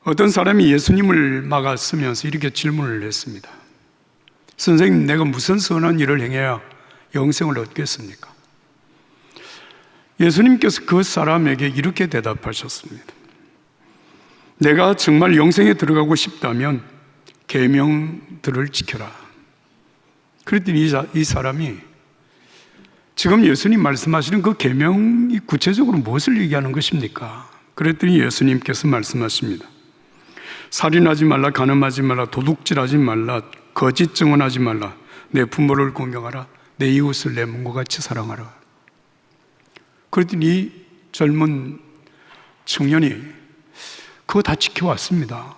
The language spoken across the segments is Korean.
어떤 사람이 예수님을 막았으면서 이렇게 질문을 했습니다. 선생님, 내가 무슨 선한 일을 행해야 영생을 얻겠습니까? 예수님께서 그 사람에게 이렇게 대답하셨습니다. 내가 정말 영생에 들어가고 싶다면 계명들을 지켜라. 그랬더니 이 사람이 지금 예수님 말씀하시는 그 계명이 구체적으로 무엇을 얘기하는 것입니까? 그랬더니 예수님께서 말씀하십니다. 살인하지 말라, 간음하지 말라, 도둑질하지 말라, 거짓 증언하지 말라, 내 부모를 공경하라, 내 이웃을 내 몸과 같이 사랑하라. 그랬더니 이 젊은 청년이 그거 다 지켜왔습니다.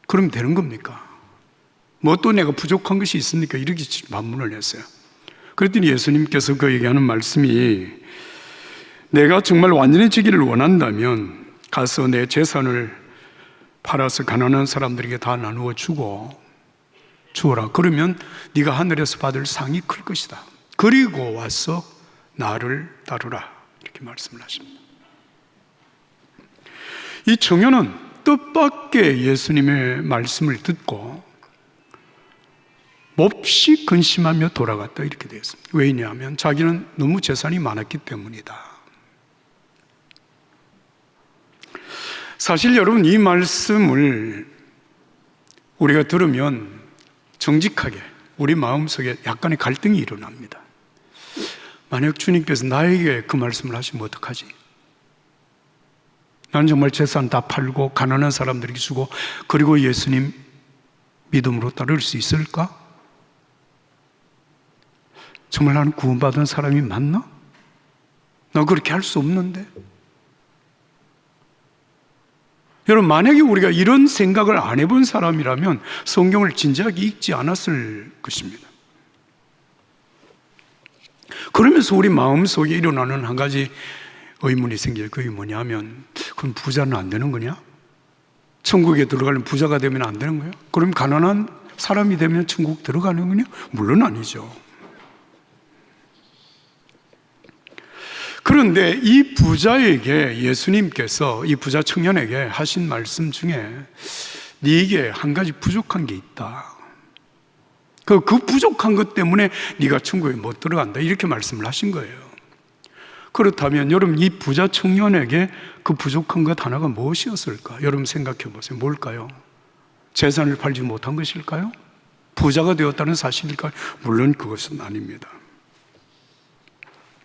그럼 되는 겁니까? 뭐 또 내가 부족한 것이 있습니까? 이렇게 반문을 했어요. 그랬더니 예수님께서 그에게 하는 말씀이 내가 정말 완전해지기를 원한다면 가서 내 재산을 팔아서 가난한 사람들에게 다 나누어 주어라. 그러면 네가 하늘에서 받을 상이 클 것이다. 그리고 와서 나를 따르라. 이렇게 말씀을 하십니다. 이 청년은 뜻밖의 예수님의 말씀을 듣고 몹시 근심하며 돌아갔다 이렇게 되었습니다. 왜냐하면 자기는 너무 재산이 많았기 때문이다. 사실 여러분, 이 말씀을 우리가 들으면 정직하게 우리 마음속에 약간의 갈등이 일어납니다. 만약 주님께서 나에게 그 말씀을 하시면 어떡하지? 나는 정말 재산 다 팔고 가난한 사람들에게 주고 그리고 예수님 믿음으로 따를 수 있을까? 정말 나는 구원받은 사람이 맞나? 나 그렇게 할 수 없는데. 여러분, 만약에 우리가 이런 생각을 안 해본 사람이라면 성경을 진지하게 읽지 않았을 것입니다. 그러면서 우리 마음속에 일어나는 한 가지 의문이 생겨요. 그게 뭐냐면, 그럼 부자는 안 되는 거냐? 천국에 들어가려면 부자가 되면 안 되는 거야? 그럼 가난한 사람이 되면 천국 들어가는 거냐? 물론 아니죠. 그런데 이 부자에게 예수님께서 이 부자 청년에게 하신 말씀 중에 네게 한 가지 부족한 게 있다. 그 부족한 것 때문에 네가 천국에 못 들어간다. 이렇게 말씀을 하신 거예요. 그렇다면 여러분, 이 부자 청년에게 그 부족한 것 하나가 무엇이었을까? 여러분 생각해 보세요. 뭘까요? 재산을 팔지 못한 것일까요? 부자가 되었다는 사실일까요? 물론 그것은 아닙니다.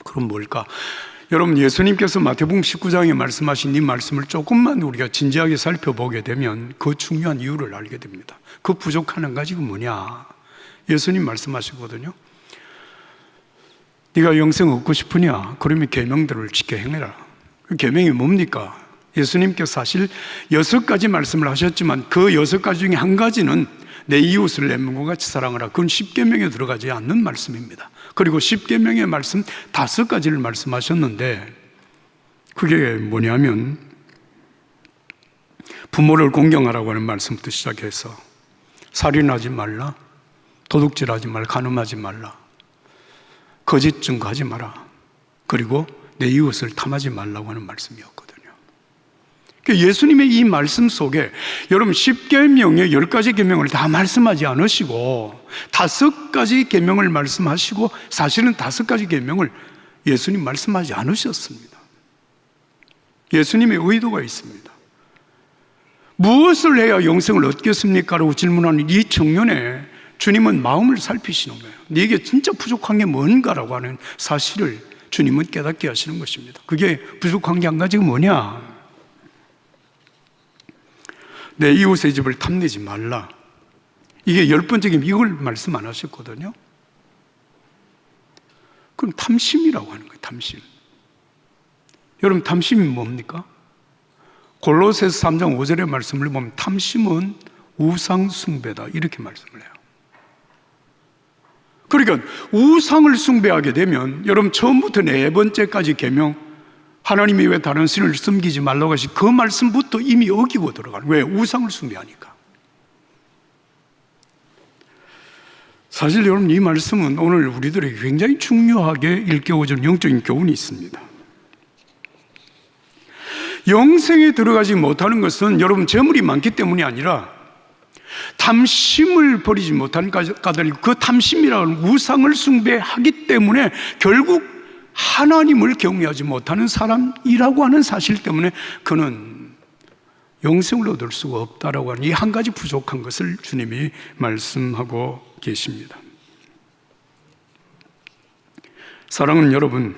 그럼 뭘까? 여러분, 예수님께서 마태복음 19장에 말씀하신 이 말씀을 조금만 우리가 진지하게 살펴보게 되면 그 중요한 이유를 알게 됩니다. 그 부족한 한 가지가 뭐냐? 예수님 말씀하시거든요. 네가 영생 얻고 싶으냐? 그러면 계명들을 지켜 행해라. 그 계명이 뭡니까? 예수님께서 사실 6가지 말씀을 하셨지만 그 6가지 중에 한 가지는 내 이웃을 내 몸과 같이 사랑하라. 그건 10계명에 들어가지 않는 말씀입니다. 그리고 10계명의 말씀 5가지를 말씀하셨는데 그게 뭐냐면 부모를 공경하라고 하는 말씀부터 시작해서 살인하지 말라, 도둑질하지 말라, 간음하지 말라, 거짓 증거하지 마라, 그리고 내 이웃을 탐하지 말라고 하는 말씀이었거든요. 예수님의 이 말씀 속에 여러분 10계명의 10가지 계명을 다 말씀하지 않으시고 5가지 계명을 말씀하시고 사실은 5가지 계명을 예수님 말씀하지 않으셨습니다. 예수님의 의도가 있습니다. 무엇을 해야 영생을 얻겠습니까? 라고 질문하는 이 청년의 주님은 마음을 살피시는 거예요. 네게 진짜 부족한 게 뭔가라고 하는 사실을 주님은 깨닫게 하시는 것입니다. 그게 부족한 게 한 가지가 뭐냐? 내 이웃의 집을 탐내지 말라. 이게 10번째 이걸 말씀 안 하셨거든요. 그럼 탐심이라고 하는 거예요. 탐심. 여러분, 탐심이 뭡니까? 골로새서 3장 5절의 말씀을 보면 탐심은 우상 숭배다 이렇게 말씀을 해요. 그러니까 우상을 숭배하게 되면 여러분 처음부터 4번째까지 계명 하나님이 왜 다른 신을 섬기지 말라고 하시 그 말씀부터 이미 어기고 들어가는 왜? 우상을 숭배하니까. 사실 여러분 이 말씀은 오늘 우리들에게 굉장히 중요하게 일깨워주는 영적인 교훈이 있습니다. 영생에 들어가지 못하는 것은 여러분 재물이 많기 때문이 아니라 탐심을 버리지 못하는 까닭, 그 탐심이라는 우상을 숭배하기 때문에 결국 하나님을 경외하지 못하는 사람이라고 하는 사실 때문에 그는 영생을 얻을 수가 없다라고 하는 이 한 가지 부족한 것을 주님이 말씀하고 계십니다. 사랑하는 여러분,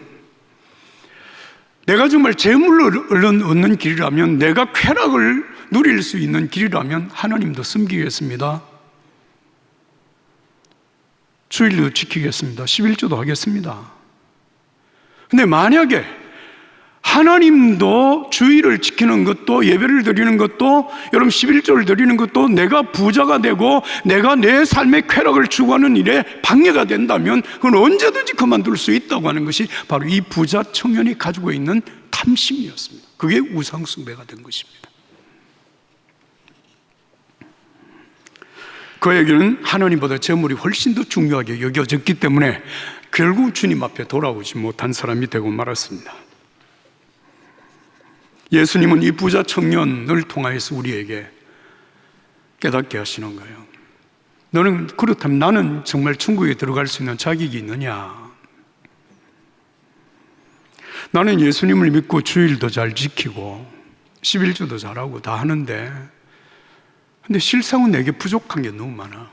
내가 정말 재물을 얻는 길이라면, 내가 쾌락을 누릴 수 있는 길이라면 하나님도 섬기겠습니다. 주일도 지키겠습니다. 11조도 하겠습니다. 근데 만약에 하나님도 주일을 지키는 것도, 예배를 드리는 것도, 여러분 11조를 드리는 것도 내가 부자가 되고 내가 내 삶의 쾌락을 추구하는 일에 방해가 된다면 그건 언제든지 그만둘 수 있다고 하는 것이 바로 이 부자 청년이 가지고 있는 탐심이었습니다. 그게 우상숭배가 된 것입니다. 그에게는 하나님보다 재물이 훨씬 더 중요하게 여겨졌기 때문에 결국 주님 앞에 돌아오지 못한 사람이 되고 말았습니다. 예수님은 이 부자 청년을 통하여서 우리에게 깨닫게 하시는 거예요. 너는 그렇다면 나는 정말 천국에 들어갈 수 있는 자격이 있느냐? 나는 예수님을 믿고 주일도 잘 지키고 11조도 잘하고 다 하는데 근데 실상은 내게 부족한 게 너무 많아.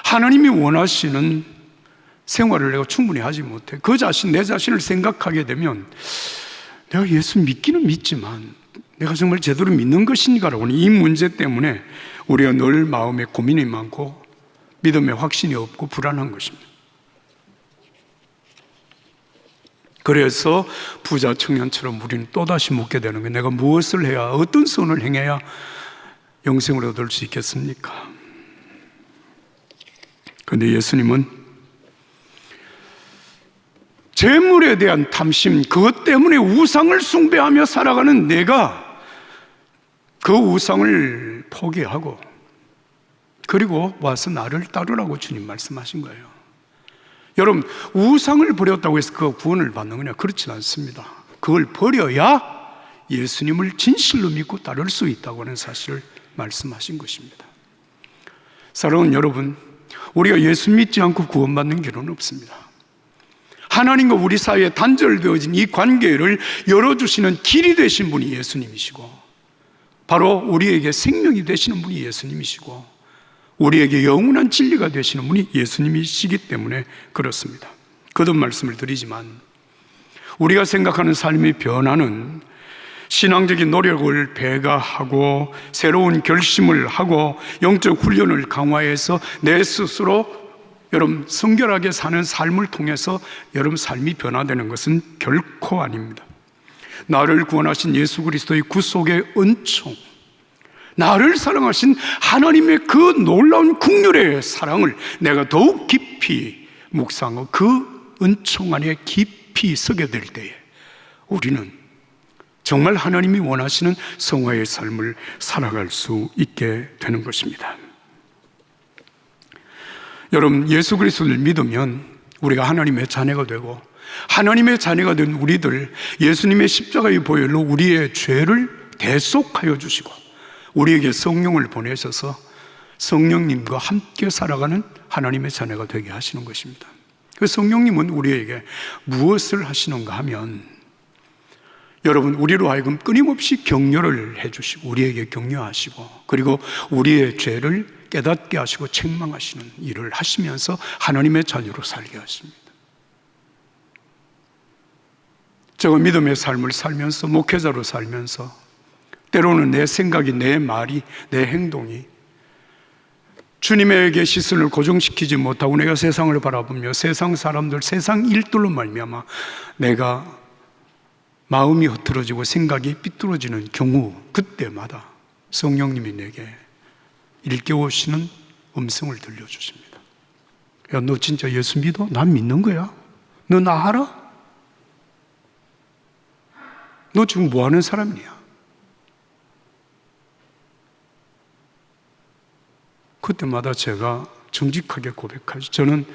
하나님이 원하시는 생활을 내가 충분히 하지 못해. 그 자신, 내 자신을 생각하게 되면 내가 예수 믿기는 믿지만 내가 정말 제대로 믿는 것인가라고 하는 이 문제 때문에 우리가 늘 마음에 고민이 많고 믿음에 확신이 없고 불안한 것입니다. 그래서 부자 청년처럼 우리는 또다시 묻게 되는 거예요. 내가 무엇을 해야, 어떤 선을 행해야 영생을 얻을 수 있겠습니까? 그런데 예수님은 재물에 대한 탐심, 그것 때문에 우상을 숭배하며 살아가는 내가 그 우상을 포기하고 그리고 와서 나를 따르라고 주님 말씀하신 거예요. 여러분, 우상을 버렸다고 해서 그 구원을 받는 거냐? 그렇지 않습니다. 그걸 버려야 예수님을 진실로 믿고 따를 수 있다고 하는 사실을 말씀하신 것입니다. 사랑하는 여러분, 우리가 예수 믿지 않고 구원받는 길은 없습니다. 하나님과 우리 사이에 단절되어진 이 관계를 열어주시는 길이 되신 분이 예수님이시고 바로 우리에게 생명이 되시는 분이 예수님이시고 우리에게 영원한 진리가 되시는 분이 예수님이시기 때문에 그렇습니다. 거듭 말씀을 드리지만 우리가 생각하는 삶의 변화는 신앙적인 노력을 배가하고 새로운 결심을 하고 영적 훈련을 강화해서 내 스스로 여러분 성결하게 사는 삶을 통해서 여러분 삶이 변화되는 것은 결코 아닙니다. 나를 구원하신 예수 그리스도의 구속의 은총, 나를 사랑하신 하나님의 그 놀라운 긍휼의 사랑을 내가 더욱 깊이 묵상하고 그 은총 안에 깊이 서게 될 때에 우리는 정말 하나님이 원하시는 성화의 삶을 살아갈 수 있게 되는 것입니다. 여러분, 예수 그리스도를 믿으면 우리가 하나님의 자녀가 되고 하나님의 자녀가 된 우리들, 예수님의 십자가의 보혈로 우리의 죄를 대속하여 주시고 우리에게 성령을 보내셔서 성령님과 함께 살아가는 하나님의 자녀가 되게 하시는 것입니다. 그 성령님은 우리에게 무엇을 하시는가 하면 여러분, 우리로 하여금 끊임없이 격려를 해주시고 우리에게 격려하시고 그리고 우리의 죄를 깨닫게 하시고 책망하시는 일을 하시면서 하나님의 자녀로 살게 하십니다. 제가 믿음의 삶을 살면서 목회자로 살면서 때로는 내 생각이, 내 말이, 내 행동이 주님에게 시선을 고정시키지 못하고 내가 세상을 바라보며 세상 사람들, 세상 일들로 말미암아 내가 마음이 흐트러지고 생각이 삐뚤어지는 경우 그때마다 성령님이 내게 일깨우시는 음성을 들려주십니다. 야, 너 진짜 예수 믿어? 난 믿는 거야. 너 나 알아? 너 지금 뭐 하는 사람이야? 그때마다 제가 정직하게 고백하죠. 저는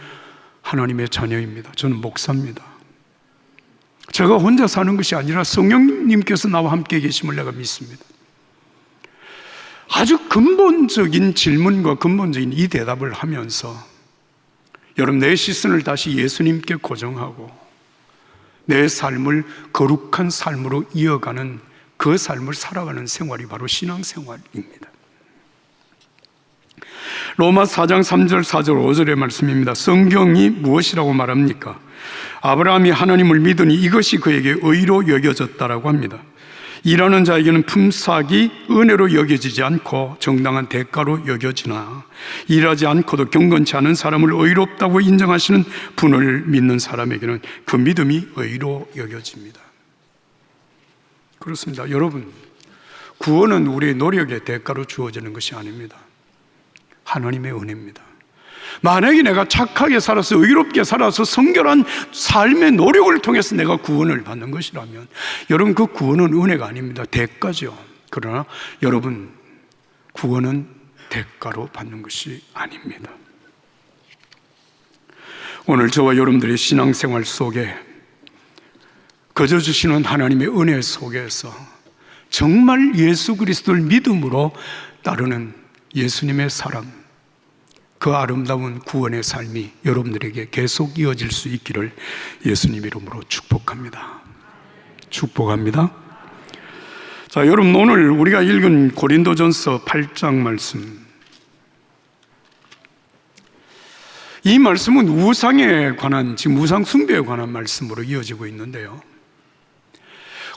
하나님의 자녀입니다. 저는 목사입니다. 제가 혼자 사는 것이 아니라 성령님께서 나와 함께 계심을 내가 믿습니다. 아주 근본적인 질문과 근본적인 이 대답을 하면서 여러분, 내 시선을 다시 예수님께 고정하고 내 삶을 거룩한 삶으로 이어가는 그 삶을 살아가는 생활이 바로 신앙생활입니다. 로마 4장 3절 4절 5절의 말씀입니다. 성경이 무엇이라고 말합니까? 아브라함이 하나님을 믿으니 이것이 그에게 의로 여겨졌다라고 합니다. 일하는 자에게는 품삯이 은혜로 여겨지지 않고 정당한 대가로 여겨지나 일하지 않고도 경건치 않은 사람을 의롭다고 인정하시는 분을 믿는 사람에게는 그 믿음이 의로 여겨집니다. 그렇습니다. 여러분, 구원은 우리의 노력의 대가로 주어지는 것이 아닙니다. 하나님의 은혜입니다. 만약에 내가 착하게 살아서 의롭게 살아서 성결한 삶의 노력을 통해서 내가 구원을 받는 것이라면 여러분, 그 구원은 은혜가 아닙니다. 대가죠. 그러나 여러분, 구원은 대가로 받는 것이 아닙니다. 오늘 저와 여러분들의 신앙생활 속에 거저 주시는 하나님의 은혜 속에서 정말 예수 그리스도를 믿음으로 따르는 예수님의 사랑, 그 아름다운 구원의 삶이 여러분들에게 계속 이어질 수 있기를 예수님 이름으로 축복합니다. 축복합니다. 자, 여러분, 오늘 우리가 읽은 고린도전서 8장 말씀, 이 말씀은 우상에 관한, 지금 우상 숭배에 관한 말씀으로 이어지고 있는데요,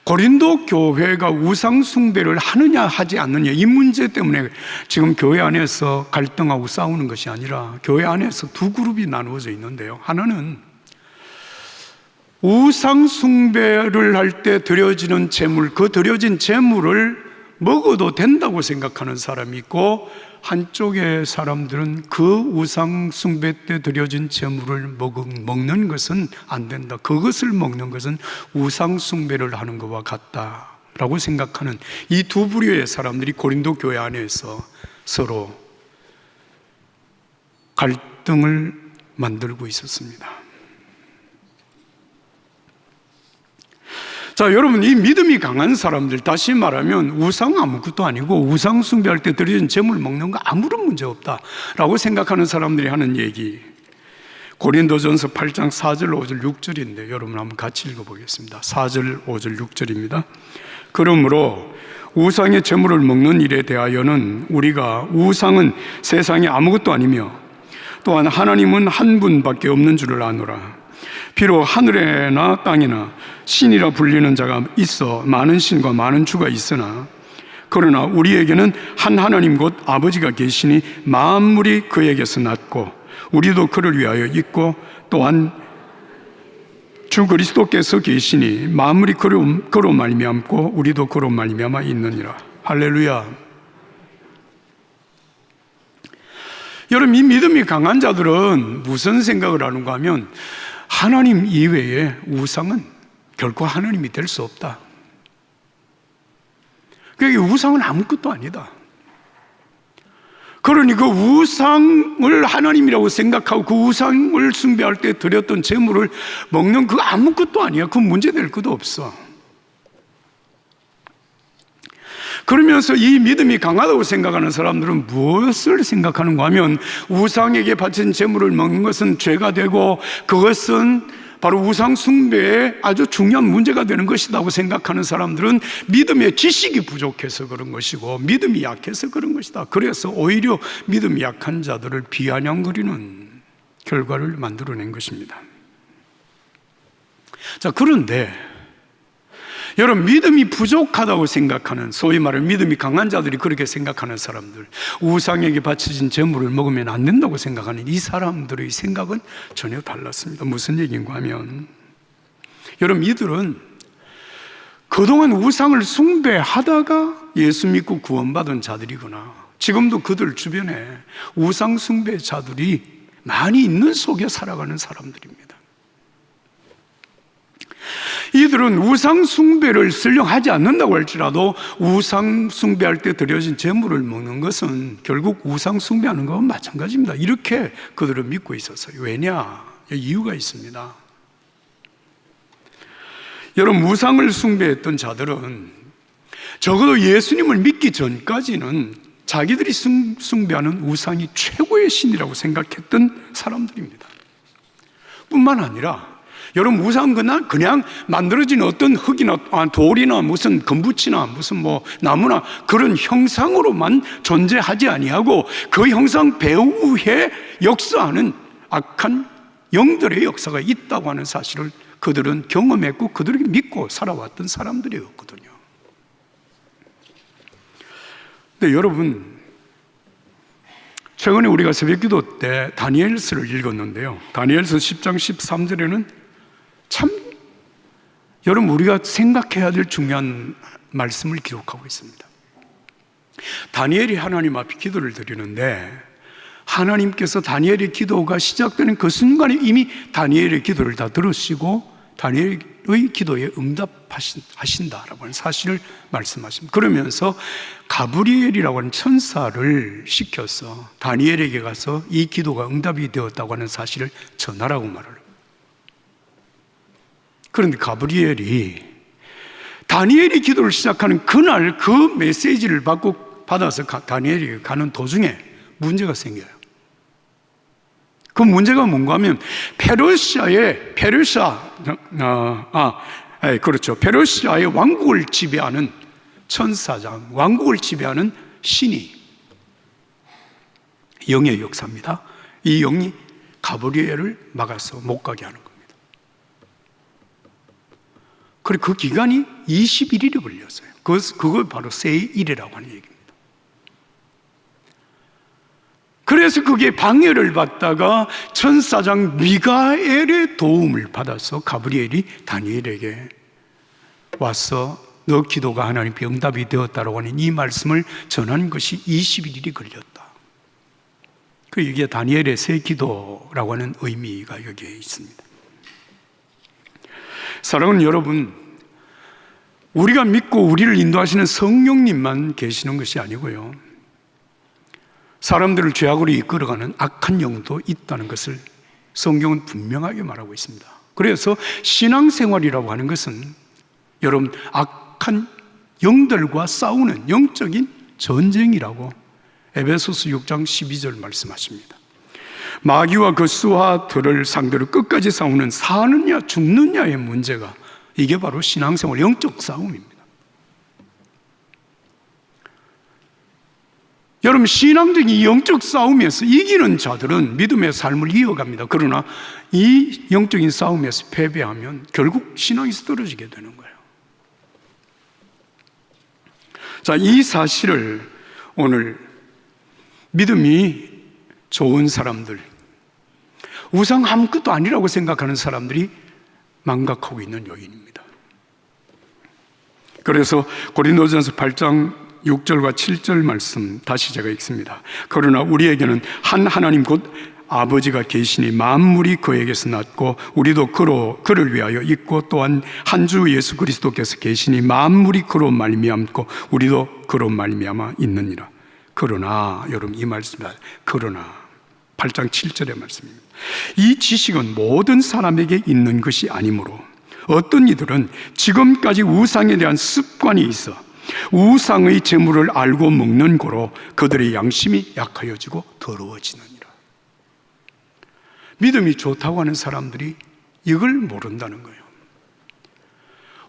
고린도 교회가 우상 숭배를 하느냐 하지 않느냐, 이 문제 때문에 지금 교회 안에서 갈등하고 싸우는 것이 아니라 교회 안에서 두 그룹이 나누어져 있는데요, 하나는 우상 숭배를 할 때 드려지는 제물, 그 드려진 제물을 먹어도 된다고 생각하는 사람이 있고, 한쪽의 사람들은 그 우상 숭배 때 드려진 제물을 먹는 것은 안 된다, 그것을 먹는 것은 우상 숭배를 하는 것과 같다라고 생각하는 이 두 부류의 사람들이 고린도 교회 안에서 서로 갈등을 만들고 있었습니다. 자, 여러분, 이 믿음이 강한 사람들, 다시 말하면 우상 아무것도 아니고 우상 숭배할 때 드려진 제물 먹는 거 아무런 문제 없다라고 생각하는 사람들이 하는 얘기, 고린도전서 8장 4절 5절 6절인데 여러분 한번 같이 읽어보겠습니다. 4절 5절 6절입니다. 그러므로 우상의 제물을 먹는 일에 대하여는 우리가 우상은 세상에 아무것도 아니며 또한 하나님은 한 분밖에 없는 줄을 아노라. 비록 하늘에나 땅에나 신이라 불리는 자가 있어 많은 신과 많은 주가 있으나 그러나 우리에게는 한 하나님 곧 아버지가 계시니 만물이 그에게서 났고 우리도 그를 위하여 있고 또한 주 그리스도께서 계시니 만물이 그로 말미암고 우리도 그로 말미암아 있느니라. 할렐루야. 여러분, 이 믿음이 강한 자들은 무슨 생각을 하는가 하면 하나님 이외에 우상은 결코 하나님이 될 수 없다. 그러니까 우상은 아무것도 아니다. 그러니 그 우상을 하나님이라고 생각하고 그 우상을 숭배할 때 드렸던 제물을 먹는 그 아무것도 아니야. 그 문제될 것도 없어. 그러면서 이 믿음이 강하다고 생각하는 사람들은 무엇을 생각하는가 하면 우상에게 바친 제물을 먹는 것은 죄가 되고 그것은 바로 우상 숭배에 아주 중요한 문제가 되는 것이라고 생각하는 사람들은 믿음의 지식이 부족해서 그런 것이고 믿음이 약해서 그런 것이다. 그래서 오히려 믿음이 약한 자들을 비아냥거리는 결과를 만들어낸 것입니다. 자, 그런데 여러분, 믿음이 부족하다고 생각하는, 소위 말하는 믿음이 강한 자들이 그렇게 생각하는 사람들, 우상에게 바쳐진 제물을 먹으면 안 된다고 생각하는 이 사람들의 생각은 전혀 달랐습니다. 무슨 얘기인가 하면, 여러분, 이들은 그동안 우상을 숭배하다가 예수 믿고 구원받은 자들이거나 지금도 그들 주변에 우상 숭배자들이 많이 있는 속에 살아가는 사람들입니다. 이들은 우상 숭배를 설령 하지 않는다고 할지라도 우상 숭배할 때 드려진 제물을 먹는 것은 결국 우상 숭배하는 것과 마찬가지입니다. 이렇게 그들은 믿고 있었어요. 왜냐? 이유가 있습니다. 여러분, 우상을 숭배했던 자들은 적어도 예수님을 믿기 전까지는 자기들이 숭배하는 우상이 최고의 신이라고 생각했던 사람들입니다. 뿐만 아니라 여러분, 우상은 그냥 만들어진 어떤 흙이나 돌이나 무슨 금붙이나 무슨 나무나 그런 형상으로만 존재하지 아니하고 그 형상 배후에 역사하는 악한 영들의 역사가 있다고 하는 사실을 그들은 경험했고 그들이 믿고 살아왔던 사람들이었거든요. 근데 여러분, 최근에 우리가 새벽기도 때 다니엘서를 읽었는데요, 다니엘서 10장 13절에는 참 여러분, 우리가 생각해야 될 중요한 말씀을 기록하고 있습니다. 다니엘이 하나님 앞에 기도를 드리는데 하나님께서 다니엘의 기도가 시작되는 그 순간에 이미 다니엘의 기도를 다 들으시고 다니엘의 기도에 응답하신다라고 하는 사실을 말씀하십니다. 그러면서 가브리엘이라고 하는 천사를 시켜서 다니엘에게 가서 이 기도가 응답이 되었다고 하는 사실을 전하라고 말을 합니다. 그런데 가브리엘이 다니엘이 기도를 시작하는 그날 그 메시지를 받아서 다니엘이 가는 도중에 문제가 생겨요. 그 문제가 뭔가 하면 페르시아의 왕국을 지배하는 천사장, 왕국을 지배하는 신이, 영의 역사입니다. 이 영이 가브리엘을 막아서 못 가게 하는 겁니다. 그리고 그 기간이 21일이 걸렸어요. 그걸 바로 세일이라고 하는 얘기입니다. 그래서 그게 방해를 받다가 천사장 미가엘의 도움을 받아서 가브리엘이 다니엘에게 와서 너 기도가 하나님께 응답이 되었다라고 하는 이 말씀을 전하는 것이 21일이 걸렸다. 이게 다니엘의 새 기도라고 하는 의미가 여기에 있습니다. 사랑하는 여러분, 우리가 믿고 우리를 인도하시는 성령님만 계시는 것이 아니고요, 사람들을 죄악으로 이끌어가는 악한 영도 있다는 것을 성경은 분명하게 말하고 있습니다. 그래서 신앙생활이라고 하는 것은 여러분, 악한 영들과 싸우는 영적인 전쟁이라고 에베소서 6장 12절 말씀하십니다. 마귀와 그 수하들을 상대로 끝까지 싸우는 사느냐 죽느냐의 문제가, 이게 바로 신앙생활 영적 싸움입니다. 여러분, 신앙적인 영적 싸움에서 이기는 자들은 믿음의 삶을 이어갑니다. 그러나 이 영적인 싸움에서 패배하면 결국 신앙에서 떨어지게 되는 거예요. 자, 이 사실을 오늘 믿음이 좋은 사람들, 우상 아무것도 아니라고 생각하는 사람들이 망각하고 있는 요인입니다. 그래서 고린도전서 8장 6절과 7절 말씀 다시 제가 읽습니다. 그러나 우리에게는 한 하나님 곧 아버지가 계시니 만물이 그에게서 났고 우리도 그를 위하여 있고 또한 한 주 예수 그리스도께서 계시니 만물이 그로 말미암고 우리도 그로 말미암아 있느니라. 그러나, 여러분, 이 말씀입니다. 그러나 8장 7절의 말씀입니다. 이 지식은 모든 사람에게 있는 것이 아니므로 어떤 이들은 지금까지 우상에 대한 습관이 있어 우상의 재물을 알고 먹는 고로 그들의 양심이 약하여지고 더러워지느니라. 믿음이 좋다고 하는 사람들이 이걸 모른다는 거예요.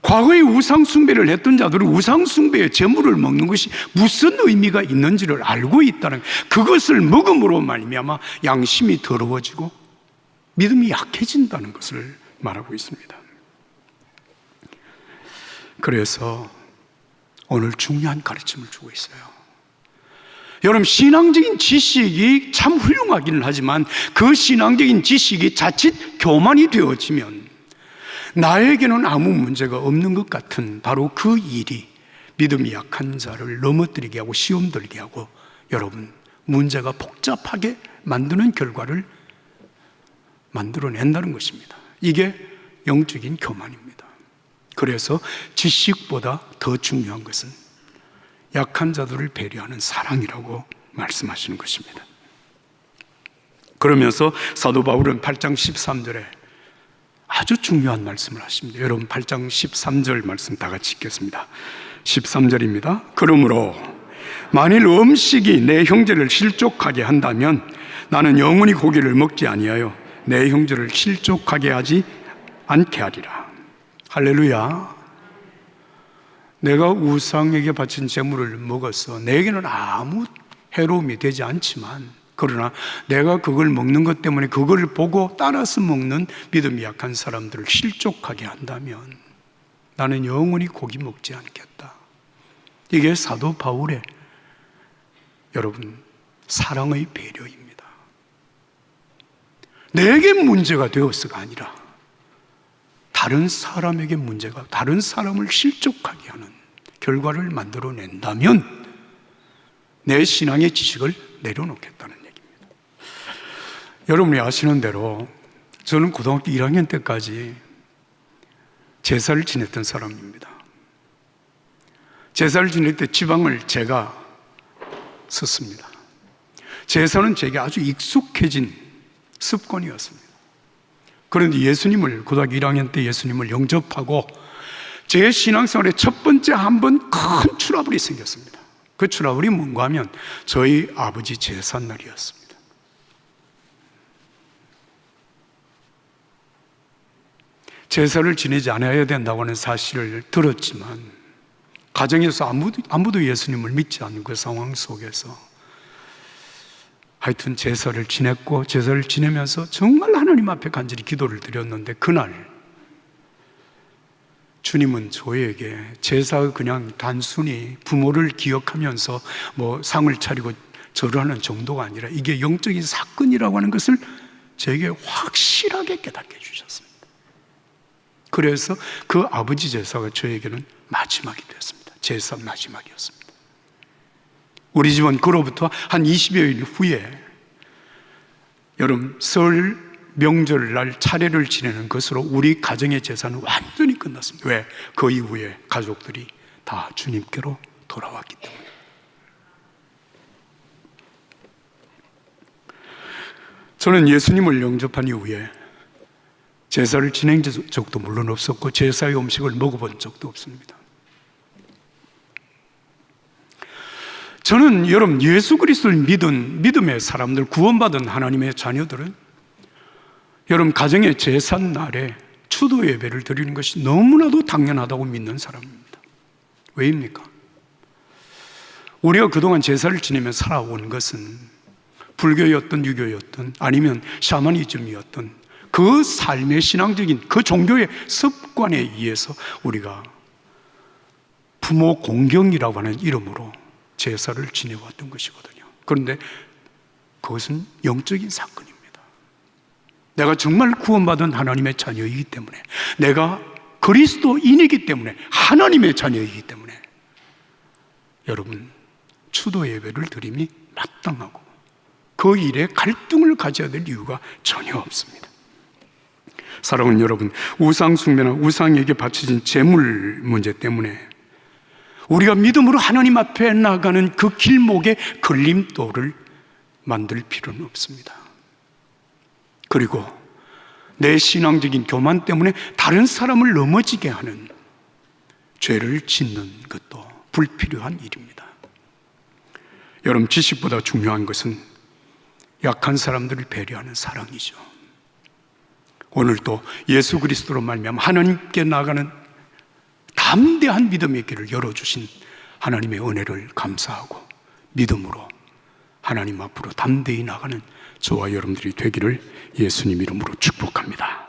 과거에 우상 숭배를 했던 자들은 우상 숭배의 재물을 먹는 것이 무슨 의미가 있는지를 알고 있다는, 그것을 먹음으로 말미암아 양심이 더러워지고 믿음이 약해진다는 것을 말하고 있습니다. 그래서 오늘 중요한 가르침을 주고 있어요. 여러분, 신앙적인 지식이 참 훌륭하기는 하지만 그 신앙적인 지식이 자칫 교만이 되어지면 나에게는 아무 문제가 없는 것 같은 바로 그 일이 믿음이 약한 자를 넘어뜨리게 하고 시험 들게 하고 여러분, 문제가 복잡하게 만드는 결과를 만들어낸다는 것입니다. 이게 영적인 교만입니다. 그래서 지식보다 더 중요한 것은 약한 자들을 배려하는 사랑이라고 말씀하시는 것입니다. 그러면서 사도 바울은 8장 13절에 아주 중요한 말씀을 하십니다. 여러분 8장 13절 말씀 다 같이 읽겠습니다. 13절입니다. 그러므로 만일 음식이 내 형제를 실족하게 한다면 나는 영원히 고기를 먹지 아니하여 내 형제를 실족하게 하지 않게 하리라. 할렐루야. 내가 우상에게 바친 제물을 먹어서 내게는 아무 해로움이 되지 않지만, 그러나 내가 그걸 먹는 것 때문에 그걸 보고 따라서 먹는 믿음이 약한 사람들을 실족하게 한다면 나는 영원히 고기 먹지 않겠다. 이게 사도 바울의 여러분 사랑의 배려입니다. 내게 문제가 되어서가 아니라 다른 사람에게 문제가, 다른 사람을 실족하게 하는 결과를 만들어낸다면 내 신앙의 지식을 내려놓겠다는 얘기입니다. 여러분이 아시는 대로 저는 고등학교 1학년 때까지 제사를 지냈던 사람입니다. 제사를 지낼 때 지방을 제가 썼습니다. 제사는 제게 아주 익숙해진 습관이었습니다. 그런데 예수님을, 고등학교 1학년 때 예수님을 영접하고 제 신앙생활의 첫 번째 한 번 큰 트러블이 생겼습니다. 그 트러블이 뭔가 하면 저희 아버지 제삿날이었습니다. 제사를 지내지 않아야 된다고 하는 사실을 들었지만 가정에서 아무도 예수님을 믿지 않는 그 상황 속에서 하여튼 제사를 지냈고, 제사를 지내면서 정말 하나님 앞에 간절히 기도를 드렸는데, 그날 주님은 저에게 제사 그냥 단순히 부모를 기억하면서 뭐 상을 차리고 절을 하는 정도가 아니라 이게 영적인 사건이라고 하는 것을 저에게 확실하게 깨닫게 해주셨습니다. 그래서 그 아버지 제사가 저에게는 마지막이 되었습니다. 제사 마지막이었습니다. 우리 집은 그로부터 한 20여일 후에 여러분 설 명절날 차례를 지내는 것으로 우리 가정의 제사는 완전히 끝났습니다. 왜? 그 이후에 가족들이 다 주님께로 돌아왔기 때문에. 저는 예수님을 영접한 이후에 제사를 지낸 적도 물론 없었고 제사의 음식을 먹어본 적도 없습니다. 저는 여러분 예수 그리스도를 믿은 믿음의 사람들, 구원받은 하나님의 자녀들은 여러분 가정의 제삿날에 추도 예배를 드리는 것이 너무나도 당연하다고 믿는 사람입니다. 왜입니까? 우리가 그동안 제사를 지내며 살아온 것은 불교였던 유교였던 아니면 샤머니즘이었던 그 삶의 신앙적인 그 종교의 습관에 의해서 우리가 부모 공경이라고 하는 이름으로 제사를 지내왔던 것이거든요. 그런데 그것은 영적인 사건입니다. 내가 정말 구원받은 하나님의 자녀이기 때문에, 내가 그리스도인이기 때문에, 하나님의 자녀이기 때문에 여러분 추도 예배를 드림이 마땅하고 그 일에 갈등을 가져야 될 이유가 전혀 없습니다. 사랑하는 여러분, 우상 숭배나 우상에게 바쳐진 제물 문제 때문에 우리가 믿음으로 하나님 앞에 나가는 그 길목에 걸림돌을 만들 필요는 없습니다. 그리고 내 신앙적인 교만 때문에 다른 사람을 넘어지게 하는 죄를 짓는 것도 불필요한 일입니다. 여러분, 지식보다 중요한 것은 약한 사람들을 배려하는 사랑이죠. 오늘도 예수 그리스도로 말미암아 하나님께 나가는 담대한 믿음의 길을 열어주신 하나님의 은혜를 감사하고 믿음으로 하나님 앞으로 담대히 나가는 저와 여러분들이 되기를 예수님 이름으로 축복합니다.